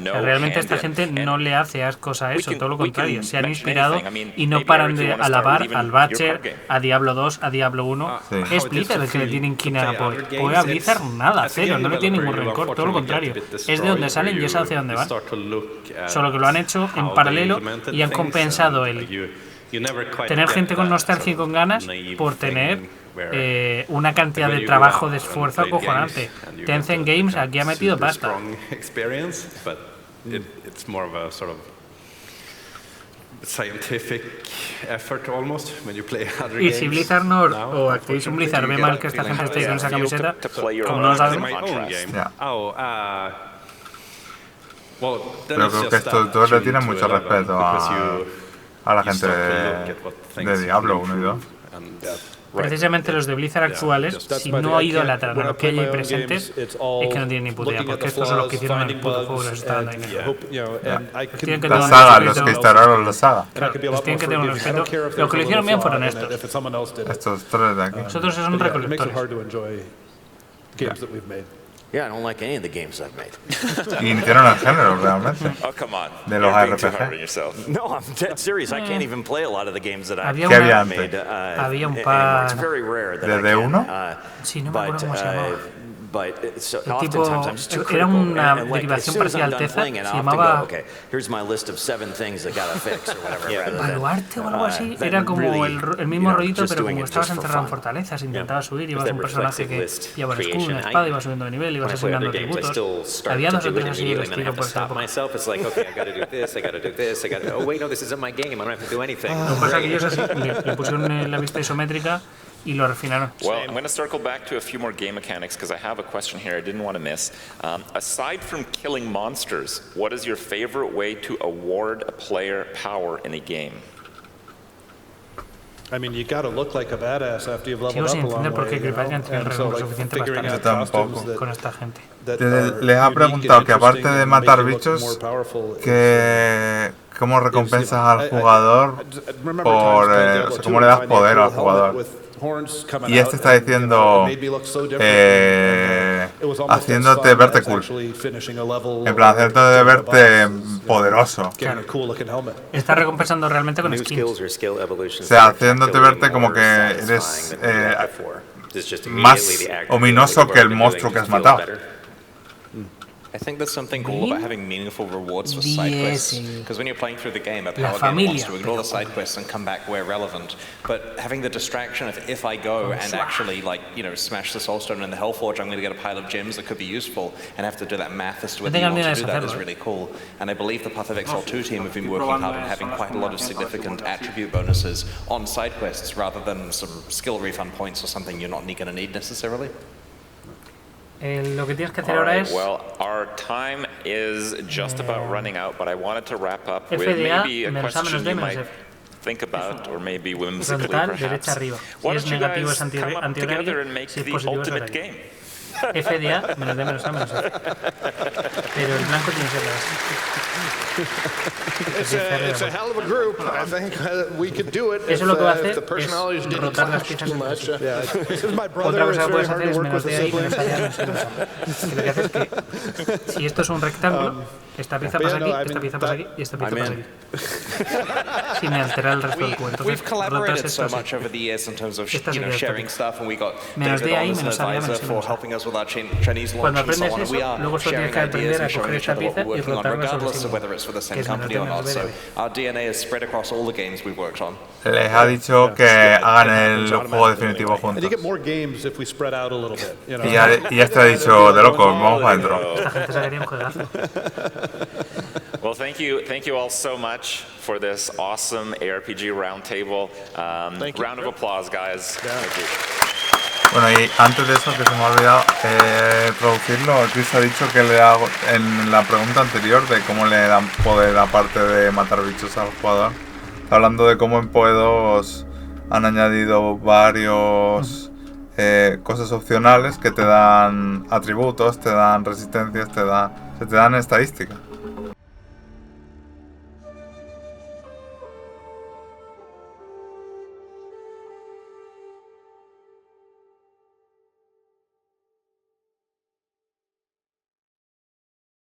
Realmente esta gente no le hace ascos a eso, todo lo contrario, se han inspirado y no paran de alabar al Butcher, a Diablo 2, a Diablo 1. Es Blizzard el que le tiene inquina a Poe. Poe a Blizzard nada, cero, no le tiene ningún rencor, todo lo contrario. Es de donde salen y es hacia donde van. Solo que lo han hecho en paralelo y han compensado el tener gente con nostalgia y con ganas por tener una cantidad de trabajo, de esfuerzo acojonante. Tencent Games aquí ha metido pasta. Y si Blizzard North o Activision Blizzard ve mal que esta gente esté con esa camiseta, como no lo sabemos. Pero creo que estos dos le tienen mucho respeto a la gente de Diablo 1 y 2. Precisamente los de Blizzard actuales, si no idolatran a lo que hay ahí presentes, es que no tienen ni puta idea, porque estos son los que hicieron el puto juego y les está dando dinero. La saga, los que instalaron la saga. Pues tienen que tener un respeto. Los que lo hicieron bien fueron estos. Estos tres de aquí. Nosotros son recolectores. Yeah, I don't like any of the games I've made. Y tienen el género, realmente. Oh, come on. De los You're being too hard on RPG. yourself. No, I'm dead serious. I can't even play a lot of the games that I've Había ¿Qué había una, antes? made. había un anymore. It's par very rare that I ¿Desde can. uno? Sí, no me acuerdo cómo se llamaba. But so El tipo, oftentimes I'm just too era critical. una And like, as derivación soon as I'm parcial done alteza, playing it, se I often llamaba go, okay, here's my list of 7 things that gotta fix or whatever. rather than, Baluarte o algo así. than Era como really, el mismo rollito, just pero doing como it estabas just for encerrado en fun. fortalezas, intentabas subir, ibas That un personaje que reflective list llevaba el escudo, una creation. espada, ibas subiendo de nivel, ibas When I play asignando other games, I atributos. still start Había to 2 o do it 3 así del immediately, and then I estilo have to por esa stop época. myself. It's like, okay, I got to do this, I got to do this, I got to. Oh wait, no, this isn't my game. I don't have to do anything. Lo que pasa es que ellos así le pusieron la vista isométrica y lo refinaron. Well, I'm going to circle back to a few more game mechanics because I have a question here I didn't want to miss. Aside from killing monsters, what is your favorite way to award a player power in a game? I mean, you gotta look like a badass after you've Sigo leveled sin up a long entender por qué way, you know? Creeper tiene el And so, recurso like, suficiente para figuring estar out Tampoco. costumes con esta gente. that Les ha are preguntado unique que and aparte de interesting matar and make you look bichos, more powerful, que cómo recompensas I al jugador remember por, times playing o Diablo sea, 2 cómo le das and finding poder a al cool helmet jugador. with horns coming Y este out está and, diciendo, it made me look so different, and, it was almost as haciéndote fun verte as cool. actually finishing a level En plan, or hacerte de doing a verte boss. poderoso. Getting a cool looking helmet. Está recompensando realmente con New skins. skills or skill evolutions. O sea, that are haciéndote tactilely verte como more que satisfying eres, than what you had before. It's just más immediately the act of doing what ominoso you've que el already been monstruo doing que has just feels matado. better. I think there's something cool about having meaningful rewards for side quests. Because when you're playing through the game, a power gamer wants to ignore the side quests and come back where relevant. But having the distraction of if I go and actually, like, you know, smash the soulstone in the Hellforge, I'm going to get a pile of gems that could be useful, and have to do that math as to whether you want to do that is really cool. And I believe the Path of Exile 2 team have been working hard on having quite a lot of significant attribute bonuses on side quests rather than some skill refund points or something you're not going to need necessarily. Lo que tienes que hacer All ahora right, es well, our time is just about running out, but I wanted to wrap up with FDA maybe a menos A menos question D you menos might F. think about, or maybe whimsically Frontal, derecha perhaps. arriba. Si Why es don't you negativo guys es come up together antihorario, and make si es the positivo es ultimate horario. game? FDA menos D menos A menos F. Pero el blanco tiene que ser It's a hell of a group. I think we could do it Eso lo que va a if hacer the personalities es didn't rotar las clash piezas too entre much. sí. Yeah, this is my Otra brother. cosa It's que very puedes hard hacer to es work menos with a D ahí, sibling. menos allá, menos allá. Que lo que hace es que si esto es un rectángulo, esta pieza but pasa yeah, aquí, no, I esta mean, pieza pasa aquí y esta pieza I'm pasa in. aquí. Sin alterar el resto del cubo. Entonces, We've collaborated rotas so esto much así. over the years in terms of Esta you know, sería sharing estática. stuff, and we got Menos David D ahí, on as an menos A, advisor menos for menos A. helping us with our Chinese Cuando launch and so aprendes on. And we eso, are luego solo sharing tienes que aprender ideas a and showing coger each esta other what pieza we're y working on, rotarla sobre regardless sí of whether it's for the que same es menos company D or menos not. B So de B. our DNA is spread across all the games we've worked on. Les ha dicho que hagan el juego definitivo And juntos. you get more games if we spread out a little bit. You know? Y ya te ha dicho, de loco, vamos para adentro. Esta gente se quería un juegazo. Well, thank you all so much for this awesome ARPG roundtable. Round of applause, guys. Thank you. Bueno, y antes de eso, que se me ha olvidado traducirlo, Chris ha dicho que le hago en la pregunta anterior de cómo le dan poder aparte de matar bichos al jugador. Está hablando de cómo en Poe2 han añadido varios cosas opcionales que te dan atributos, te dan resistencias, se te dan estadísticas.